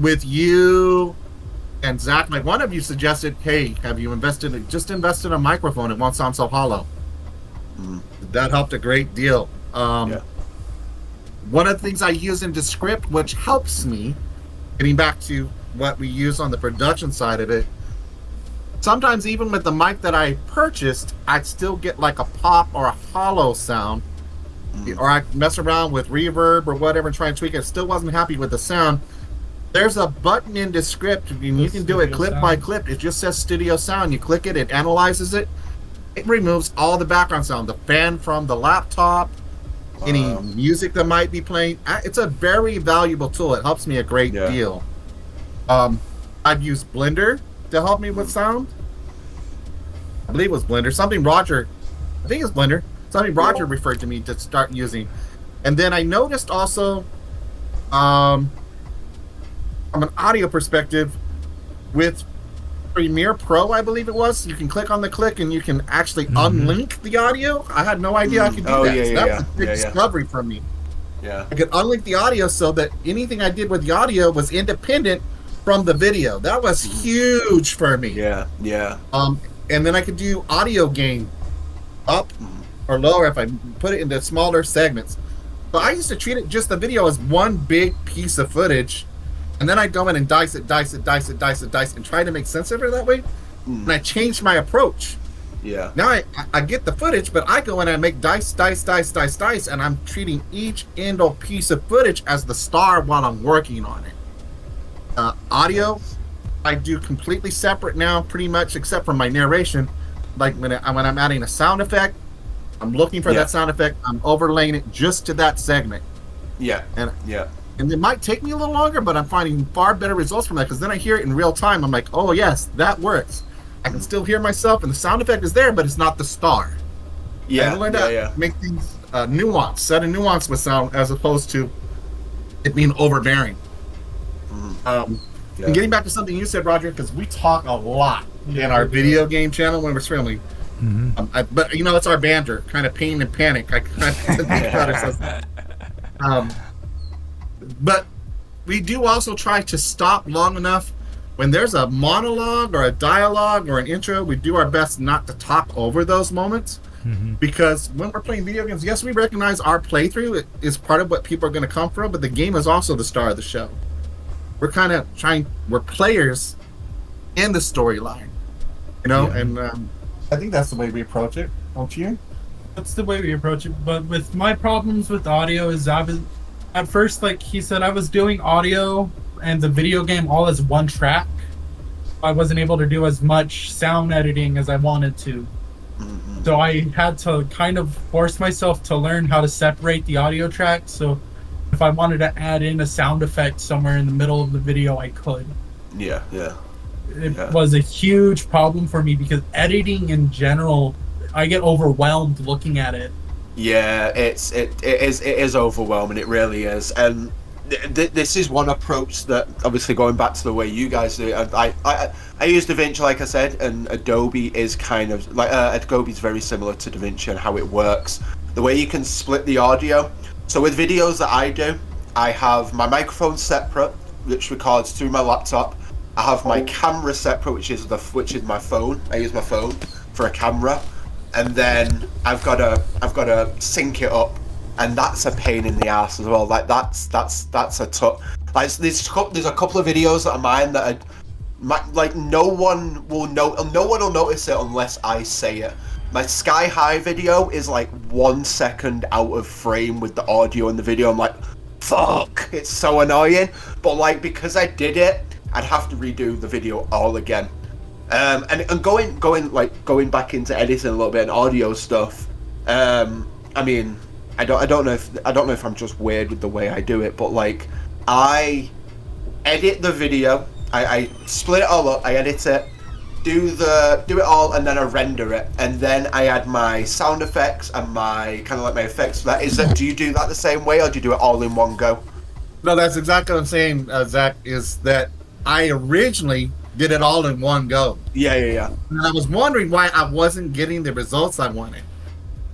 with you and Zach, like one of you suggested, hey, have you invested in a microphone? It won't sound so hollow. Mm. That helped a great deal. Yeah. One of the things I use in Descript, which helps me, getting back to what we use on the production side of it, sometimes even with the mic that I purchased, I'd still get like a pop or a hollow sound. Or I mess around with reverb or whatever and try and tweak it. Still wasn't happy with the sound. There's a button in Descript, and you can do it clip by clip. It just says studio sound. You click it, it analyzes it. It removes all the background sound, the fan from the laptop, any music that might be playing. It's a very valuable tool. It helps me a great deal. I've used Blender to help me with sound. I believe it was Blender. I think it's Blender. Something Roger referred to me to start using. And then I noticed also, from an audio perspective, with Premiere Pro, I believe it was, you can click on the click and you can actually unlink the audio. I had no idea I could do that. So that was a big discovery for me. Yeah. I could unlink the audio so that anything I did with the audio was independent from the video. That was huge for me. Yeah, yeah. And then I could do audio gain up or lower if I put it into smaller segments. So I used to treat it just the video as one big piece of footage, and then I'd go in and dice it, and try to make sense of it that way. And I changed my approach. Yeah. Now I get the footage, but I go in and I make dice, and I'm treating each piece of footage as the star while I'm working on it. Audio, I do completely separate now, pretty much, except for my narration. Like when I'm adding a sound effect, I'm looking for that sound effect. I'm overlaying it just to that segment. Yeah. And it might take me a little longer, but I'm finding far better results from that because then I hear it in real time. I'm like, oh yes, that works. I can still hear myself, and the sound effect is there, but it's not the star. Yeah. I learned to make things set a nuance with sound as opposed to it being overbearing. And getting back to something you said, Roger, because we talk a lot in our video game channel when we're streaming. But it's our banter, kind of pain and panic. I kind of think about ourselves. But we do also try to stop long enough when there's a monologue or a dialogue or an intro. We do our best not to talk over those moments, because when we're playing video games, yes, we recognize our playthrough is part of what people are going to come from, but the game is also the star of the show. We're kind of we're players in the storyline, and I think that's the way we approach it, don't you? That's the way we approach it. But with my problems with audio is at first, like he said, I was doing audio and the video game all as one track. I wasn't able to do as much sound editing as I wanted to. So I had to kind of force myself to learn how to separate the audio tracks. So if I wanted to add in a sound effect somewhere in the middle of the video, I could. Yeah. It was a huge problem for me because editing in general, I get overwhelmed looking at it. Yeah, it is overwhelming. It really is. And this is one approach that, obviously, going back to the way you guys do it, I use DaVinci, like I said, and Adobe is kind of like Adobe's very similar to DaVinci and how it works. The way you can split the audio. So with videos that I do, I have my microphone separate, which records through my laptop. I have my camera separate, which is my phone. I use my phone for a camera, and then I've got to sync it up, and that's a pain in the ass as well. Like that's a tough. Like there's a couple of videos that are mine that like no one will notice it unless I say it. My Sky High video is like 1 second out of frame with the audio and the video. I'm like, fuck, it's so annoying. But like because I did it, I'd have to redo the video all again. And going back into editing a little bit and audio stuff. I mean, I don't know if I'm just weird with the way I do it, but like I edit the video, I split it all up, I edit it, do it all, and then I render it, and then I add my sound effects and my kind of like my effects for that. Do you do that the same way, or do you do it all in one go? No, that's exactly what I'm saying, Zach, is that I originally did it all in one go. Yeah. And I was wondering why I wasn't getting the results I wanted.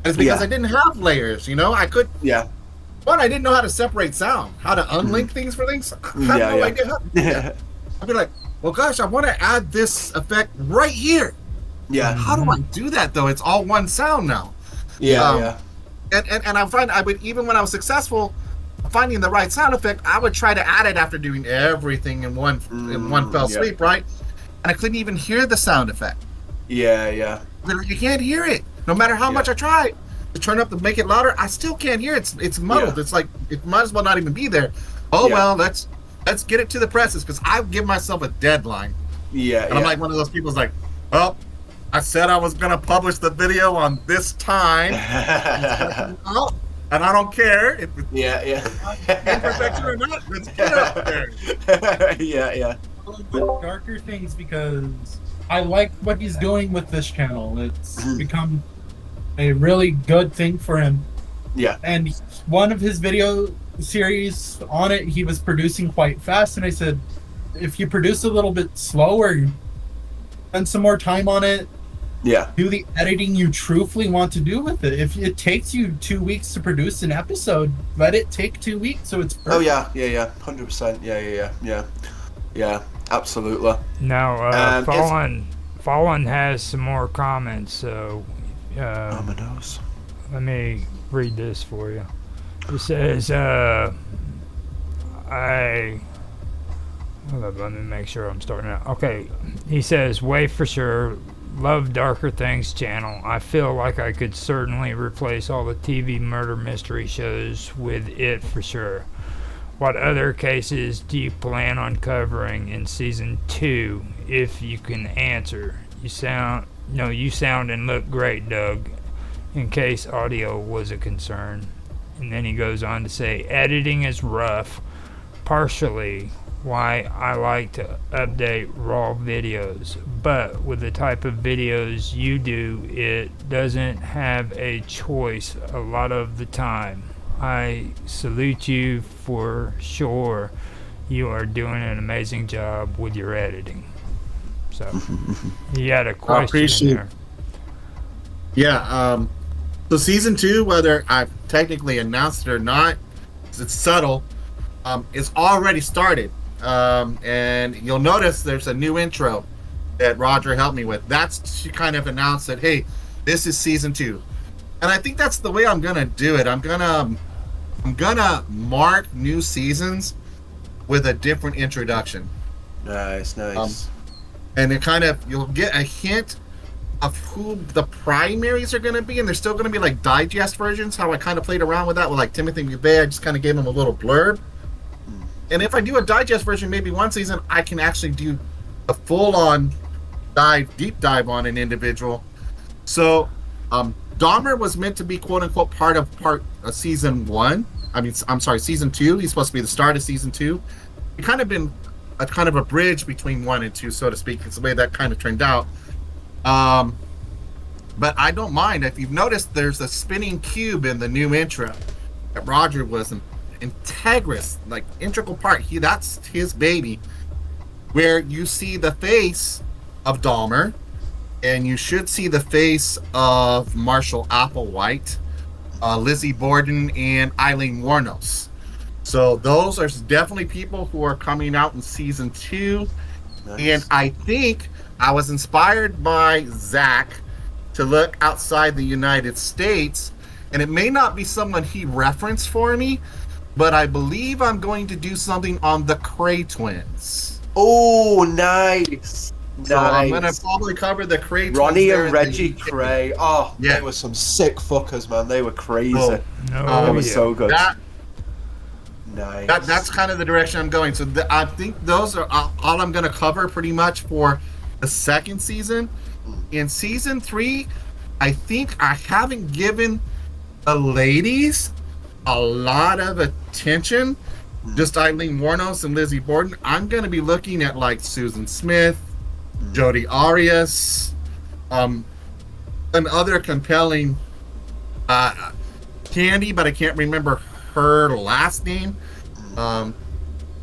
And it's because I didn't have layers, I could. Yeah. one, I didn't know how to separate sound, how to unlink things for things. I have no idea how to do that. I'd be like, well, gosh, I want to add this effect right here. Yeah. How do I do that though? It's all one sound now. Yeah. And I find I would, even when I was successful finding the right sound effect, I would try to add it after doing everything in one fell swoop, right? And I couldn't even hear the sound effect. Yeah. You can't hear it, no matter how much I try to turn up to make it louder. I still can't hear it. It's muddled. It's like it might as well not even be there. Well, let's get it to the presses, because I give myself a deadline. And I'm like one of those people's like, well, I said I was gonna publish the video on this time, and I don't care if it's imperfection or not. Let's get it out there. Yeah. With darker things, because I like what he's doing with this channel. It's become a really good thing for him. Yeah. And one of his video series on it, he was producing quite fast, and I said, if you produce a little bit slower, spend some more time on it. Yeah. Do the editing you truthfully want to do with it. If it takes you 2 weeks to produce an episode, let it take 2 weeks so it's perfect. Oh yeah, 100%. Yeah, absolutely. Now, Fallen has some more comments, so let me read this for you. It says, let me make sure I'm starting out. Okay, he says, way for sure. Love Darker Things channel. I feel like I could certainly replace all the TV murder mystery shows with it for sure. What other cases do you plan on covering in season 2, if you can answer? You sound and look great, Doug, in case audio was a concern. And then he goes on to say, editing is rough, partially why I like to update raw videos, but with the type of videos you do, it doesn't have a choice a lot of the time. I salute you for sure. You are doing an amazing job with your editing. So he had a question there. Yeah, so season 2, whether I've technically announced it or not, it's subtle, it's already started. And you'll notice there's a new intro that Roger helped me with. That's to kind of announce that, hey, this is season 2. And I think that's the way I'm gonna do it. I'm gonna mark new seasons with a different introduction. Nice. And it kind of, you'll get a hint of who the primaries are going to be, and there's still going to be like digest versions, how I kind of played around with that with like Timothy McVeigh. I just kind of gave him a little blurb. And if I do a digest version, maybe one season, I can actually do a full-on deep dive on an individual. So Dahmer was meant to be quote-unquote part of season 1. Season 2. He's supposed to be the start of season 2. It kind of been a kind of a bridge between 1 and 2, so to speak. It's the way that kind of turned out. But I don't mind. If you've noticed, there's a spinning cube in the new intro that Roger was an integral part. That's his baby, where you see the face of Dahmer, and you should see the face of Marshall Applewhite, Lizzie Borden, and Eileen Wuornos. So those are definitely people who are coming out in season 2. Nice. And I think I was inspired by Zach to look outside the United States, and it may not be someone he referenced for me, but I believe I'm going to do something on the Cray twins. Oh, nice. So I'm going to probably cover the Cray twins. Ronnie and Reggie Cray. Oh, yeah. They were some sick fuckers, man. They were crazy. They were so good. Nice. That's kind of the direction I'm going. So I think those are all I'm going to cover pretty much for the second season. In season 3, I think I haven't given the ladies a lot of attention. Just Eileen Wuornos and Lizzie Borden. I'm going to be looking at like Susan Smith, Jodi Arias, and other compelling Candy, but I can't remember her last name.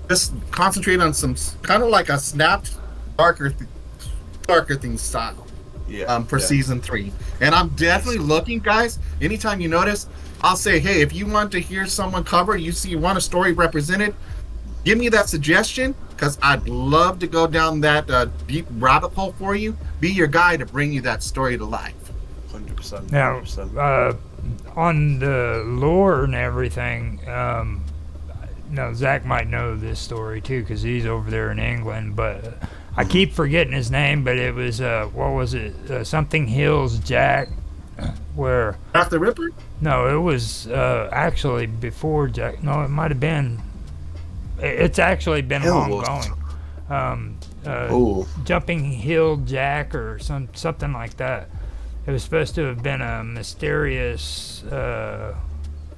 Just concentrate on some kind of like a snapped darker things style for season 3. And I'm definitely looking, guys, anytime you notice, I'll say, hey, if you want to hear someone cover, you want a story represented, give me that suggestion, because I'd love to go down that deep rabbit hole for you. Be your guy to bring you that story to life. 100%. Now, 100%. on the lore and everything, now Zach might know this story too because he's over there in England, but I keep forgetting his name, but it was, what was it? Something Hills Jack, where... Jack the Ripper? No, it was actually before Jack. No, it might have been... It's actually been Hills. long going. Ooh. Jumping Hill Jack or something like that. It was supposed to have been a mysterious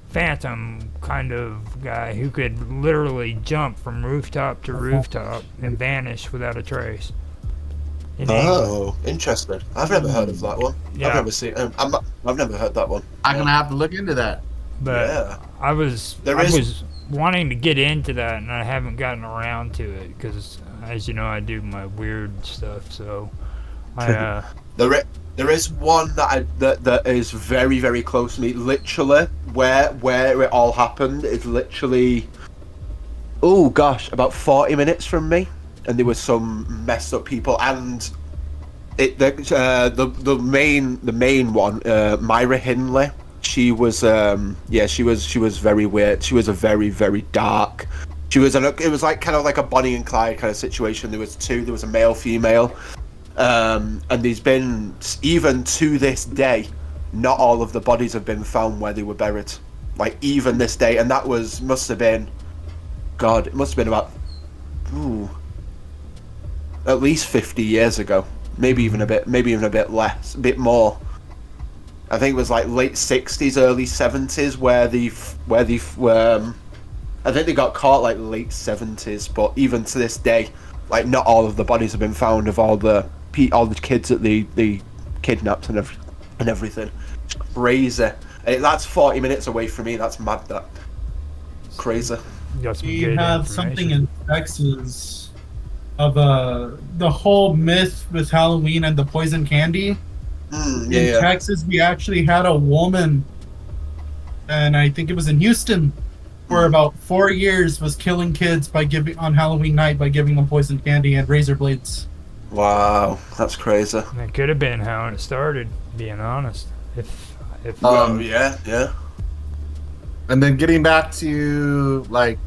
phantom kind of guy who could literally jump from rooftop to rooftop and vanish without a trace. In England. Oh, interesting. I've never heard of that one. Yeah. I've never seen. I've never heard that one. I'm going to have to look into that. But Yeah. I was wanting to get into that, and I haven't gotten around to it because, as you know, I do my weird stuff. So, There is one that is very, very close to me. Literally, where it all happened is literally, oh gosh, about 40 minutes from me, and there was some messed up people. And the main one, Myra Hindley. She was she was very weird. She was a very, very dark. It was like kind of like a Bonnie and Clyde kind of situation. There was two. There was a male, female. And there's been, even to this day, not all of the bodies have been found where they were buried. Like, even this day. And that must have been about, at least 50 years ago. Maybe even a bit less, a bit more. I think it was like late 60s, early 70s where I think they got caught like late 70s, but even to this day, like, not all of the bodies have been found of all the kids that they kidnapped and everything. Crazy. That's 40 minutes away from me. That's mad. That crazy. got some We good have something information. in Texas of the whole myth with Halloween and the poison candy. In Texas, we actually had a woman, and I think it was in Houston, for about 4 years was killing kids on Halloween night by giving them poison candy and razor blades. Wow, that's crazy. That could have been how it started, being honest. If Yeah. And then getting back to, like,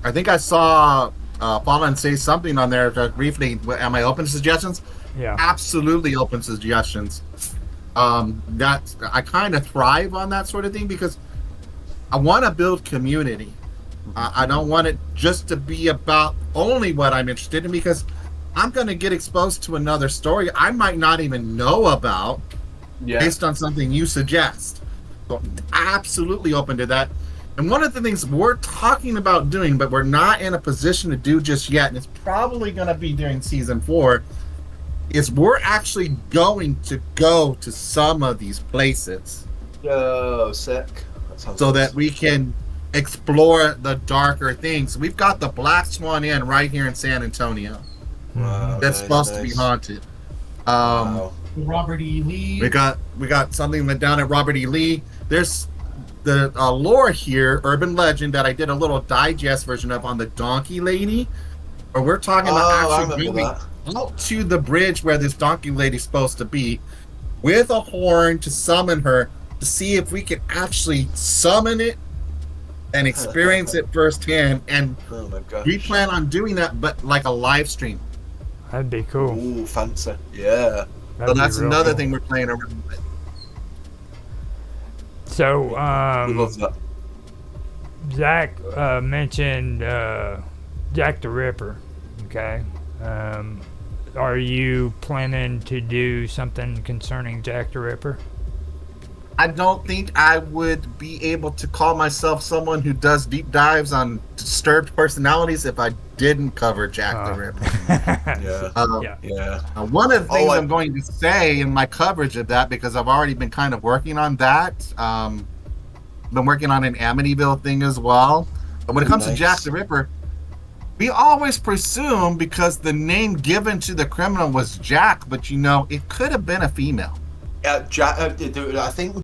I think I saw Fallen say something on there briefly. Am I open to suggestions? yeah. Absolutely open to suggestions. I kind of thrive on that sort of thing because I want to build community. I don't want it just to be about only what I'm interested in, because I'm going to get exposed to another story I might not even know about based on something you suggest. So absolutely open to that. And one of the things we're talking about doing, but we're not in a position to do just yet, and it's probably going to be during season 4, is we're actually going to go to some of these places. Oh, sick. That sounds So nice. that we can explore the darker things. We've got the Black Swan Inn right here in San Antonio. Wow, That's nice, supposed to be nice. haunted. Wow. Robert E. Lee. We got something down at Robert E. Lee. There's the lore here, urban legend, that I did a little digest version of on the Donkey Lady, where we're talking about I actually remember going that. out to the bridge where this Donkey Lady's supposed to be with a horn to summon her, to see if we can actually summon it and experience it firsthand. And Oh my gosh. we plan on doing that, but like a live stream. That'd be cool. Ooh, fancy. Yeah. So That'd be that's real another cool. thing we're playing around with. So, We love that. Zach mentioned Jack the Ripper. Okay. Are you planning to do something concerning Jack the Ripper? I don't think I would be able to call myself someone who does deep dives on disturbed personalities if I didn't cover Jack the Ripper. Yeah. Yeah. Yeah. One of the things I- I'm going to say in my coverage of that, because I've already been kind of working on that, been working on an Amityville thing as well. But when it comes to Nice. Jack the Ripper, we always presume, because the name given to the criminal was Jack, but it could have been a female. Jack, I think